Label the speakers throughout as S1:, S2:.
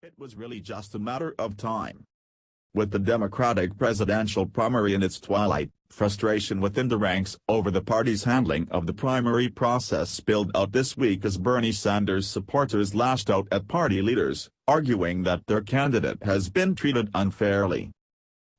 S1: It was really just a matter of time. With the Democratic presidential primary in its twilight, frustration within the ranks over the party's handling of the primary process spilled out this week as Bernie Sanders supporters lashed out at party leaders, arguing that their candidate has been treated unfairly.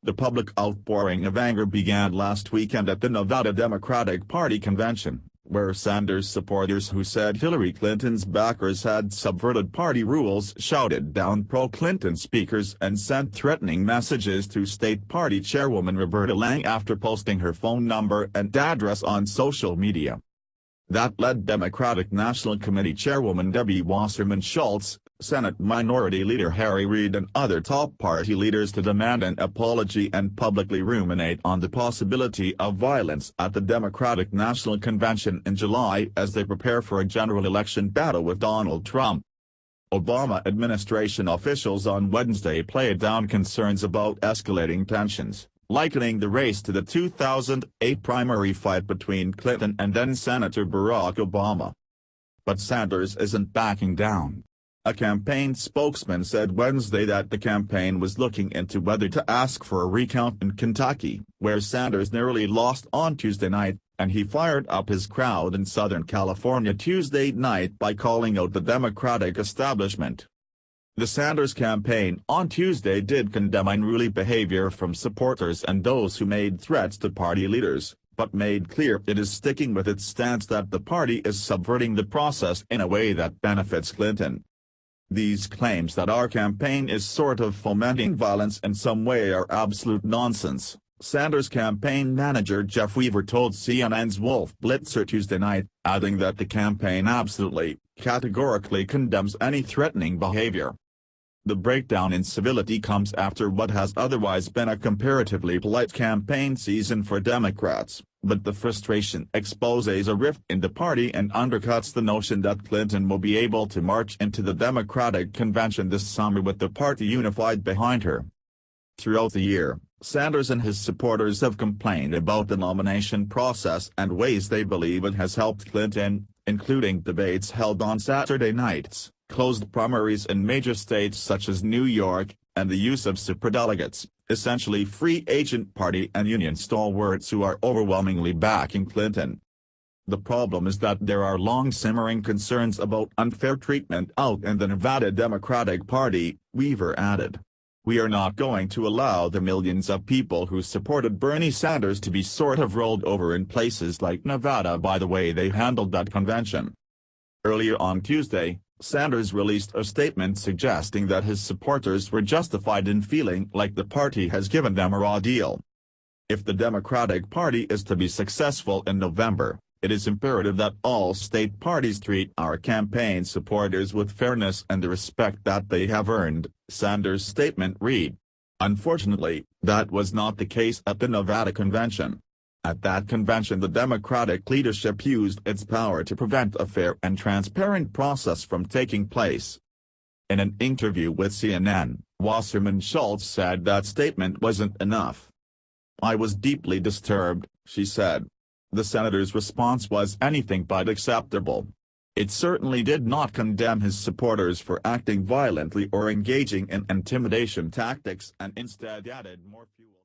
S1: The public outpouring of anger began last weekend at the Nevada Democratic Party convention, where Sanders supporters who said Hillary Clinton's backers had subverted party rules shouted down pro-Clinton speakers and sent threatening messages to state party chairwoman Roberta Lang after posting her phone number and address on social media. That led Democratic National Committee Chairwoman Debbie Wasserman Schultz, Senate Minority Leader Harry Reid and other top party leaders to demand an apology and publicly ruminate on the possibility of violence at the Democratic National Convention in July as they prepare for a general election battle with Donald Trump. Obama administration officials on Wednesday played down concerns about escalating tensions, likening the race to the 2008 primary fight between Clinton and then-Senator Barack Obama. But Sanders isn't backing down. A campaign spokesman said Wednesday that the campaign was looking into whether to ask for a recount in Kentucky, where Sanders narrowly lost on Tuesday night, and he fired up his crowd in Southern California Tuesday night by calling out the Democratic establishment. The Sanders campaign on Tuesday did condemn unruly behavior from supporters and those who made threats to party leaders, but made clear it is sticking with its stance that the party is subverting the process in a way that benefits Clinton. These claims that our campaign is sort of fomenting violence in some way are absolute nonsense, Sanders campaign manager Jeff Weaver told CNN's Wolf Blitzer Tuesday night, adding that the campaign absolutely, categorically condemns any threatening behavior. The breakdown in civility comes after what has otherwise been a comparatively polite campaign season for Democrats, but the frustration exposes a rift in the party and undercuts the notion that Clinton will be able to march into the Democratic convention this summer with the party unified behind her. Throughout the year, Sanders and his supporters have complained about the nomination process and ways they believe it has helped Clinton, including debates held on Saturday nights, closed primaries in major states such as New York, and the use of superdelegates, essentially free agent party and union stalwarts who are overwhelmingly backing Clinton. The problem is that there are long-simmering concerns about unfair treatment out in the Nevada Democratic Party, Weaver added. We are not going to allow the millions of people who supported Bernie Sanders to be sort of rolled over in places like Nevada by the way they handled that convention. Earlier on Tuesday, Sanders released a statement suggesting that his supporters were justified in feeling like the party has given them a raw deal. If the Democratic Party is to be successful in November, it is imperative that all state parties treat our campaign supporters with fairness and the respect that they have earned, Sanders' statement read. Unfortunately, that was not the case at the Nevada convention. At that convention the Democratic leadership used its power to prevent a fair and transparent process from taking place. In an interview with CNN, Wasserman Schultz said that statement wasn't enough. I was deeply disturbed, she said. The senator's response was anything but acceptable. It certainly did not condemn his supporters for acting violently or engaging in intimidation tactics and instead added more fuel.